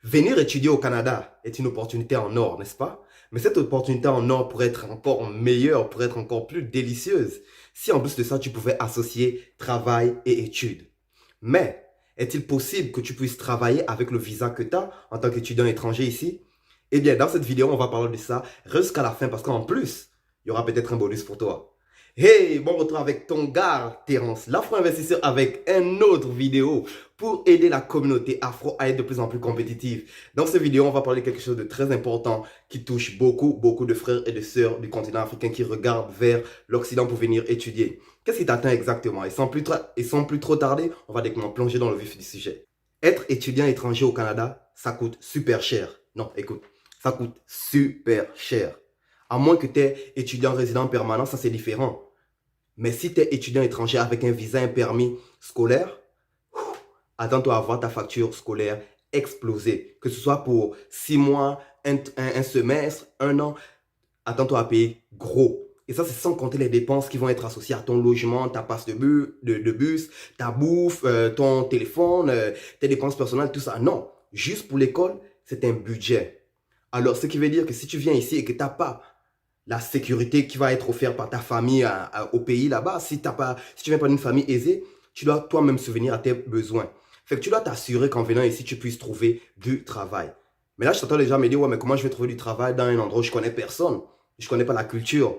Venir étudier au Canada est une opportunité en or, n'est-ce pas? Mais cette opportunité en or pourrait être encore meilleure, pourrait être encore plus délicieuse si en plus de ça, tu pouvais associer travail et études. Mais est-il possible que tu puisses travailler avec le visa que tu as en tant qu'étudiant étranger ici? Eh bien, dans cette vidéo, on va parler de ça jusqu'à la fin parce qu'en plus, il y aura peut-être un bonus pour toi. Hey, bon retour avec ton gars, Terence, l'afro-investisseur, avec une autre vidéo pour aider la communauté afro à être de plus en plus compétitive. Dans cette vidéo, on va parler de quelque chose de très important qui touche beaucoup de frères et de sœurs du continent africain qui regardent vers l'Occident pour venir étudier. Qu'est-ce qui t'attend exactement? Et sans plus trop tarder, on va directement plonger dans le vif du sujet. Être étudiant étranger au Canada, ça coûte super cher. Non, écoute, ça coûte super cher. À moins que tu es étudiant résident permanent, ça c'est différent. Mais si tu es étudiant étranger avec un visa, un permis scolaire, attends-toi à voir ta facture scolaire exploser. Que ce soit pour 6 mois, un semestre, un an, attends-toi à payer gros. Et ça, c'est sans compter les dépenses qui vont être associées à ton logement, ta passe de bus, ta bouffe, ton téléphone, tes dépenses personnelles, tout ça. Non, juste pour l'école, c'est un budget. Alors, ce qui veut dire que si tu viens ici et que tu n'as pas la sécurité qui va être offerte par ta famille au pays là-bas, si tu viens pas d'une famille aisée, tu dois toi-même subvenir à tes besoins. Fait que tu dois t'assurer qu'en venant ici, tu puisses trouver du travail. Mais là, je t'entends déjà me dire, ouais, mais comment je vais trouver du travail dans un endroit où je connais personne? Je connais pas la culture.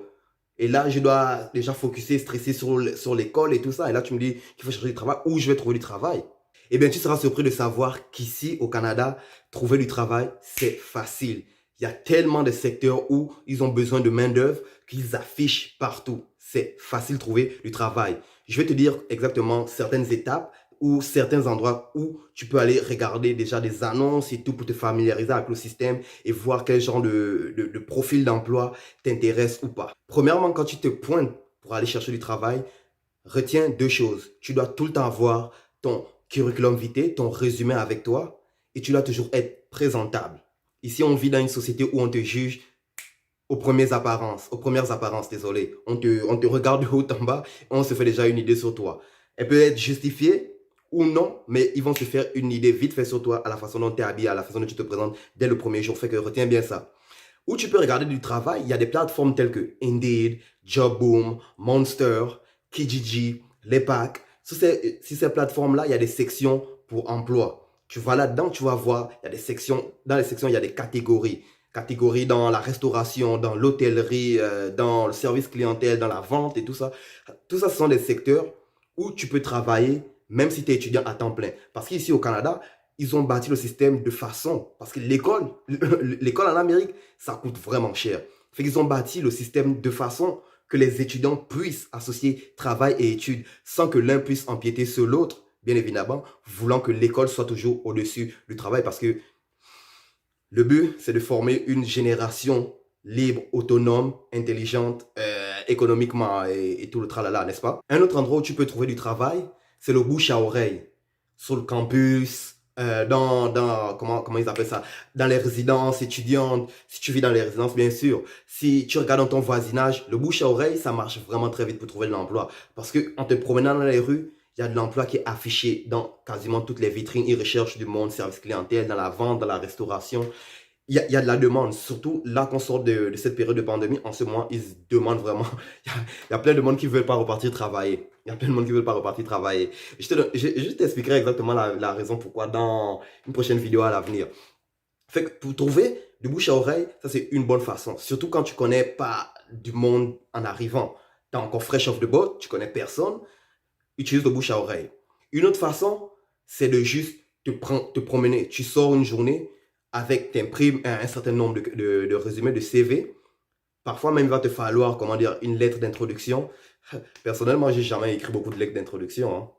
Et là, je dois déjà focuser, stresser sur l'école et tout ça. Et là, tu me dis qu'il faut chercher du travail. Où je vais trouver du travail? Eh bien, tu seras surpris de savoir qu'ici, au Canada, trouver du travail, c'est facile. Il y a tellement de secteurs où ils ont besoin de main-d'œuvre qu'ils affichent partout. C'est facile de trouver du travail. Je vais te dire exactement certaines étapes ou certains endroits où tu peux aller regarder déjà des annonces et tout pour te familiariser avec le système et voir quel genre de profil d'emploi t'intéresse ou pas. Premièrement, quand tu te pointes pour aller chercher du travail, retiens deux choses. Tu dois tout le temps avoir ton curriculum vitae, ton résumé avec toi et tu dois toujours être présentable. Ici, on vit dans une société où on te juge aux premières apparences, désolé. On te regarde de haut en bas et on se fait déjà une idée sur toi. Elle peut être justifiée ou non, mais ils vont se faire une idée vite fait sur toi à la façon dont tu es habillé, à la façon dont tu te présentes dès le premier jour. Fait que retiens bien ça. Où tu peux regarder du travail, il y a des plateformes telles que Indeed, Jobboom, Monster, Kijiji, Lepak. Sur ces plateformes-là, il y a des sections pour emploi. Tu vas là-dedans, tu vas voir, il y a des sections, dans les sections, il y a des catégories. Catégories dans la restauration, dans l'hôtellerie, dans le service clientèle, dans la vente et tout ça. Tout ça, ce sont des secteurs où tu peux travailler même si tu es étudiant à temps plein. Parce qu'ici au Canada, ils ont bâti le système de façon, parce que l'école en Amérique, ça coûte vraiment cher. Fait qu'ils ont bâti le système de façon que les étudiants puissent associer travail et études sans que l'un puisse empiéter sur l'autre, bien évidemment, voulant que l'école soit toujours au-dessus du travail parce que le but, c'est de former une génération libre, autonome, intelligente, économiquement et tout le tralala, n'est-ce pas? Un autre endroit où tu peux trouver du travail, c'est le bouche à oreille. Sur le campus, comment ils appellent ça? Dans les résidences étudiantes, si tu vis dans les résidences, bien sûr. Si tu regardes dans ton voisinage, le bouche à oreille, ça marche vraiment très vite pour trouver de l'emploi. Parce que en te promenant dans les rues, il y a de l'emploi qui est affiché dans quasiment toutes les vitrines. Ils recherchent du monde, service clientèle, dans la vente, dans la restauration. Il y a de la demande, surtout là qu'on sort de cette période de pandémie. En ce moment, ils se demandent vraiment. Il y a plein de monde qui ne veulent pas repartir travailler. Il y a plein de monde qui ne veulent pas repartir travailler. Je t'expliquerai exactement la raison pourquoi dans une prochaine vidéo à l'avenir. Fait que pour trouver du bouche à oreille, ça c'est une bonne façon. Surtout quand tu connais pas du monde en arrivant. Tu es encore fresh off the boat, tu connais personne, utilise le bouche à oreille. Une autre façon, c'est de juste te promener. Tu sors une journée avec, t'imprimes un certain nombre de résumés, de CV. Parfois même, il va te falloir, comment dire, une lettre d'introduction. Personnellement, j'ai jamais écrit beaucoup de lettres d'introduction, hein.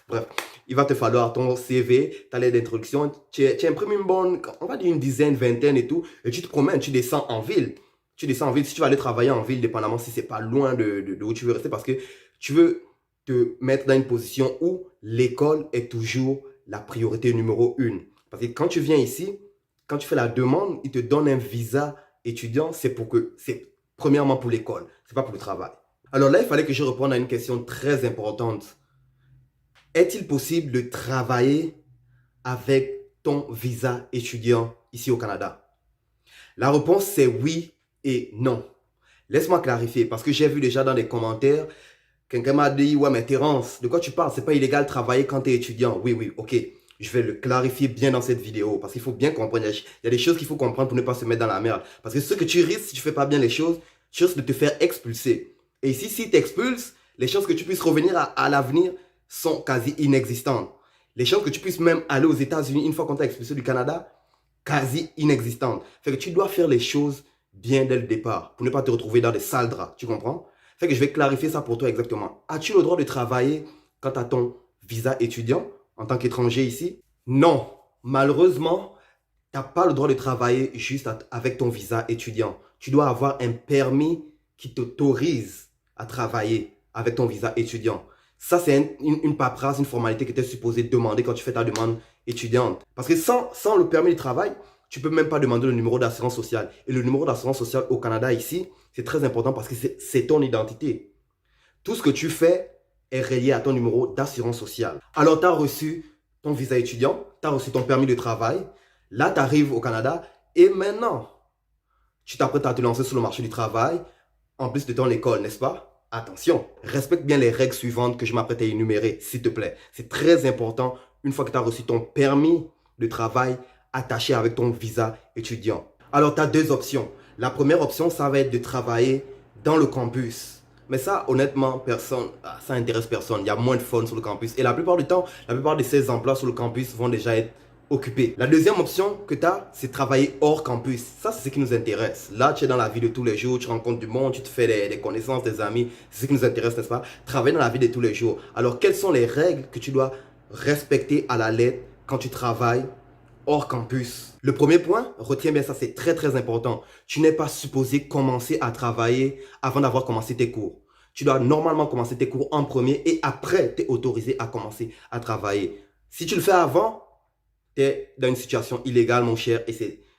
Bref, il va te falloir ton CV, ta lettre d'introduction. Tu imprimes une bonne, on va dire une dizaine, vingtaine et tout. Et tu te promènes, tu descends en ville. Tu descends en ville. Si tu vas aller travailler en ville, dépendamment si c'est pas loin de où tu veux rester, parce que tu veux te mettre dans une position où l'école est toujours la priorité numéro une. Parce que quand tu viens ici, quand tu fais la demande, ils te donnent un visa étudiant, c'est premièrement pour l'école, c'est pas pour le travail. Alors là, il fallait que je réponde à une question très importante. Est-il possible de travailler avec ton visa étudiant ici au Canada? La réponse, c'est oui et non. Laisse-moi clarifier, parce que j'ai vu déjà dans les commentaires, quelqu'un m'a dit, ouais, mais Terence, de quoi tu parles? C'est pas illégal de travailler quand tu es étudiant. Oui, oui, ok. Je vais le clarifier bien dans cette vidéo, parce qu'il faut bien comprendre. Il y a des choses qu'il faut comprendre pour ne pas se mettre dans la merde. Parce que ce que tu risques, si tu fais pas bien les choses, tu risques de te faire expulser. Et ici, si tu t'expulses, les chances que tu puisses revenir à l'avenir sont quasi inexistantes. Les chances que tu puisses même aller aux États-Unis une fois qu'on t'a expulsé du Canada, quasi inexistantes. Fait que tu dois faire les choses bien dès le départ pour ne pas te retrouver dans des sales draps. Tu comprends? Fait que je vais clarifier ça pour toi exactement. As-tu le droit de travailler quand tu as ton visa étudiant en tant qu'étranger ici? Non. Malheureusement, tu n'as pas le droit de travailler juste avec ton visa étudiant. Tu dois avoir un permis qui t'autorise à travailler avec ton visa étudiant. Ça, c'est une paperasse, une formalité que tu es supposé demander quand tu fais ta demande étudiante. Parce que sans le permis de travail, tu ne peux même pas demander le numéro d'assurance sociale. Et le numéro d'assurance sociale au Canada ici, c'est très important parce que c'est ton identité. Tout ce que tu fais est relié à ton numéro d'assurance sociale. Alors, tu as reçu ton visa étudiant, tu as reçu ton permis de travail. Là, tu arrives au Canada et maintenant, tu t'apprêtes à te lancer sur le marché du travail en plus de ton école, n'est-ce pas? Attention, respecte bien les règles suivantes que je m'apprête à énumérer, s'il te plaît. C'est très important, une fois que tu as reçu ton permis de travail attaché avec ton visa étudiant. Alors, tu as deux options. La première option, ça va être de travailler dans le campus. Mais ça, honnêtement, ça intéresse personne. Il y a moins de fun sur le campus. Et la plupart du temps, la plupart de ces emplois sur le campus vont déjà être occupés. La deuxième option que tu as, c'est travailler hors campus. Ça, c'est ce qui nous intéresse. Là, tu es dans la vie de tous les jours, tu rencontres du monde, tu te fais des connaissances, des amis. C'est ce qui nous intéresse, n'est-ce pas? Travailler dans la vie de tous les jours. Alors, quelles sont les règles que tu dois respecter à la lettre quand tu travailles hors campus? Le premier point, retiens bien ça, c'est très très important. Tu n'es pas supposé commencer à travailler avant d'avoir commencé tes cours. Tu dois normalement commencer tes cours en premier et après, tu es autorisé à commencer à travailler. Si tu le fais avant, tu es dans une situation illégale, mon cher, et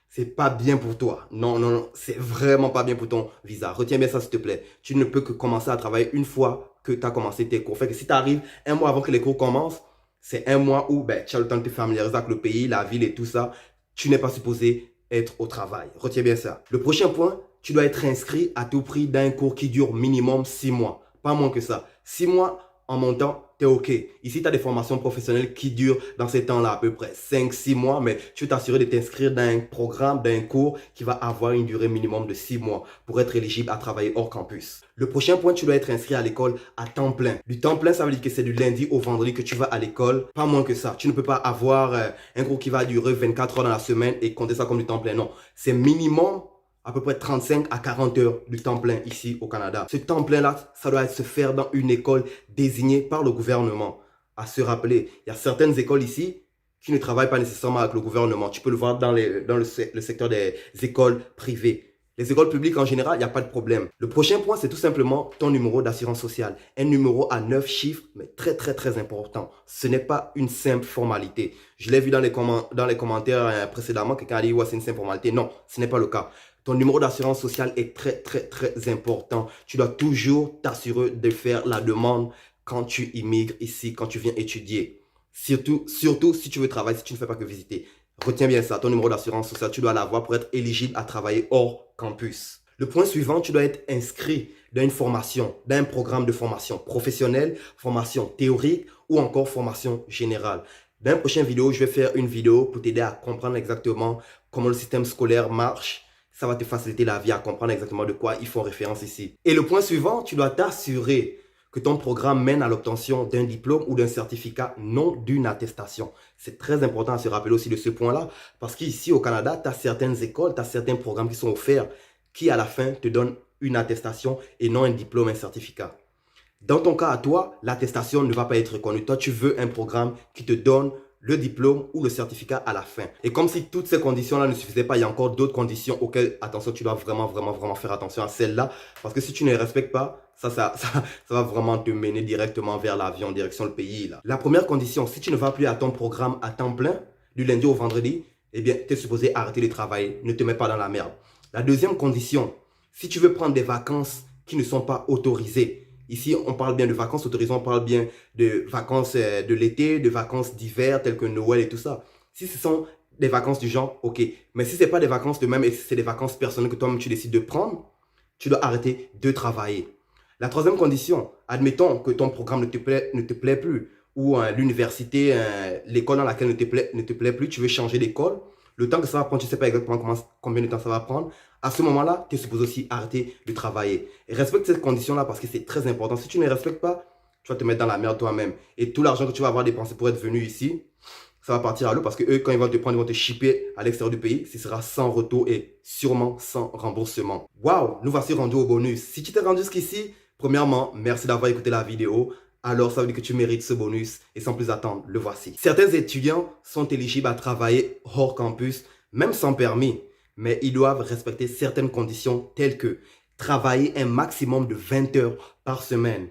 c'est pas bien pour toi. Non, non, non, c'est vraiment pas bien pour ton visa. Retiens bien ça, s'il te plaît. Tu ne peux que commencer à travailler une fois que tu as commencé tes cours. Fait que si tu arrives un mois avant que les cours commencent, c'est un mois où tu as le temps de te familiariser avec le pays, la ville et tout ça. Tu n'es pas supposé être au travail. Retiens bien ça. Le prochain point, tu dois être inscrit à tout prix dans un cours qui dure minimum 6 mois. Pas moins que ça. 6 mois en montant, tu es OK. Ici, tu as des formations professionnelles qui durent dans ces temps-là à peu près 5-6 mois, mais tu veux t'assurer de t'inscrire dans un programme, dans un cours qui va avoir une durée minimum de 6 mois pour être éligible à travailler hors campus. Le prochain point, tu dois être inscrit à l'école à temps plein. Du temps plein, ça veut dire que c'est du lundi au vendredi que tu vas à l'école. Pas moins que ça. Tu ne peux pas avoir un cours qui va durer 24 heures dans la semaine et compter ça comme du temps plein. Non, c'est minimum à peu près 35 à 40 heures du temps plein ici au Canada. Ce temps plein-là, ça doit se faire dans une école désignée par le gouvernement. À se rappeler, il y a certaines écoles ici qui ne travaillent pas nécessairement avec le gouvernement. Tu peux le voir dans le secteur des écoles privées. Les écoles publiques en général, il n'y a pas de problème. Le prochain point, c'est tout simplement ton numéro d'assurance sociale. Un numéro à 9 chiffres, mais très très très important. Ce n'est pas une simple formalité. Je l'ai vu dans les commentaires précédemment, quelqu'un a dit ouais, c'est une simple formalité. Non, ce n'est pas le cas. Ton numéro d'assurance sociale est très très très important. Tu dois toujours t'assurer de faire la demande quand tu immigres ici, quand tu viens étudier. Surtout si tu veux travailler, si tu ne fais pas que visiter. Retiens bien ça, ton numéro d'assurance sociale, tu dois l'avoir pour être éligible à travailler hors campus. Le point suivant, tu dois être inscrit dans une formation, dans un programme de formation professionnelle, formation théorique ou encore formation générale. Dans une prochaine vidéo, je vais faire une vidéo pour t'aider à comprendre exactement comment le système scolaire marche. Ça va te faciliter la vie à comprendre exactement de quoi ils font référence ici. Et le point suivant, tu dois t'assurer que ton programme mène à l'obtention d'un diplôme ou d'un certificat, non d'une attestation. C'est très important à se rappeler aussi de ce point-là, parce qu'ici au Canada, tu as certaines écoles, tu as certains programmes qui sont offerts, qui à la fin te donnent une attestation et non un diplôme, un certificat. Dans ton cas à toi, l'attestation ne va pas être reconnue. Toi, tu veux un programme qui te donne le diplôme ou le certificat à la fin. Et comme si toutes ces conditions-là ne suffisaient pas, il y a encore d'autres conditions auxquelles, attention, tu dois vraiment faire attention à celles-là. Parce que si tu ne les respectes pas, ça va vraiment te mener directement vers l'avion, direction le pays, là. La première condition, si tu ne vas plus à ton programme à temps plein, du lundi au vendredi, eh bien, tu es supposé arrêter de travailler. Ne te mets pas dans la merde. La deuxième condition, si tu veux prendre des vacances qui ne sont pas autorisées, ici, on parle bien de vacances autorisées, on parle bien de vacances de l'été, de vacances d'hiver, telles que Noël et tout ça. Si ce sont des vacances du genre, ok. Mais si ce n'est pas des vacances de même et si c'est des vacances personnelles que toi-même tu décides de prendre, tu dois arrêter de travailler. La troisième condition, admettons que ton programme ne te plaît plus, ou l'université, l'école dans laquelle ne te plaît plus, tu veux changer d'école, le temps que ça va prendre, tu ne sais pas exactement combien de temps ça va prendre, à ce moment-là, tu es supposé aussi arrêter de travailler. Et respecte cette condition-là parce que c'est très important. Si tu ne les respectes pas, tu vas te mettre dans la merde toi-même. Et tout l'argent que tu vas avoir dépensé pour être venu ici, ça va partir à l'eau parce que eux, quand ils vont te prendre, ils vont te shipper à l'extérieur du pays. Ce sera sans retour et sûrement sans remboursement. Waouh, nous voici rendus au bonus. Si tu t'es rendu jusqu'ici, premièrement, merci d'avoir écouté la vidéo. Alors, ça veut dire que tu mérites ce bonus. Et sans plus attendre, le voici. Certains étudiants sont éligibles à travailler hors campus, même sans permis. Mais ils doivent respecter certaines conditions telles que travailler un maximum de 20 heures par semaine.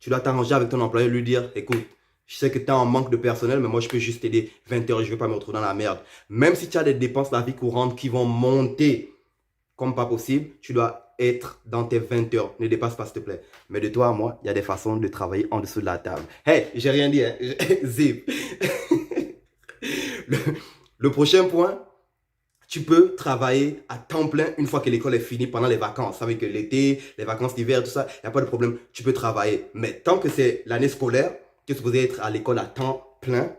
Tu dois t'arranger avec ton employeur et lui dire, écoute, je sais que tu es en manque de personnel, mais moi, je peux juste t'aider 20 heures et je ne vais pas me retrouver dans la merde. Même si tu as des dépenses de la vie courante qui vont monter comme pas possible, tu dois être dans tes 20 heures. Ne dépasse pas, s'il te plaît. Mais de toi à moi, il y a des façons de travailler en dessous de la table. Hey, j'ai rien dit, hein. Zip. Le prochain point, tu peux travailler à temps plein une fois que l'école est finie pendant les vacances. Ça veut dire que l'été, les vacances d'hiver, tout ça, il n'y a pas de problème. Tu peux travailler. Mais tant que c'est l'année scolaire, tu es supposé être à l'école à temps plein,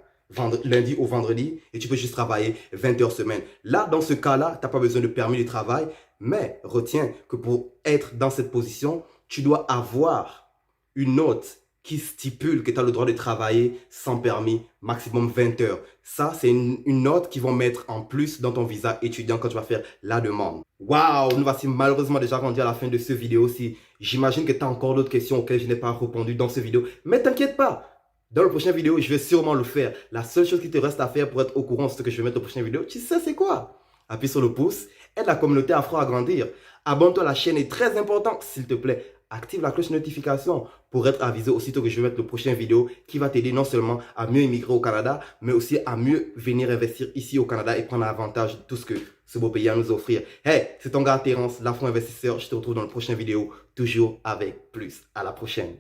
lundi au vendredi, et tu peux juste travailler 20 heures semaine. Là, dans ce cas-là, tu n'as pas besoin de permis de travail, mais retiens que pour être dans cette position, tu dois avoir une note qui stipule que tu as le droit de travailler sans permis, maximum 20 heures. Ça, c'est une note qu'ils vont mettre en plus dans ton visa étudiant quand tu vas faire la demande. Waouh, nous voici malheureusement déjà rendus à la fin de cette vidéo-ci. J'imagine que tu as encore d'autres questions auxquelles je n'ai pas répondu dans cette vidéo, mais t'inquiète pas. Dans la prochaine vidéo, je vais sûrement le faire. La seule chose qui te reste à faire pour être au courant de ce que je vais mettre dans la prochaine vidéo, tu sais c'est quoi? Appuie sur le pouce, aide la communauté afro à grandir. Abonne-toi à la chaîne est très important, s'il te plaît. Active la cloche de notification pour être avisé aussitôt que je vais mettre la prochaine vidéo qui va t'aider non seulement à mieux immigrer au Canada, mais aussi à mieux venir investir ici au Canada et prendre avantage de tout ce que ce beau pays a à nous offrir. Hey, c'est ton gars Terence, l'afro-investisseur. Je te retrouve dans la prochaine vidéo, toujours avec plus. À la prochaine.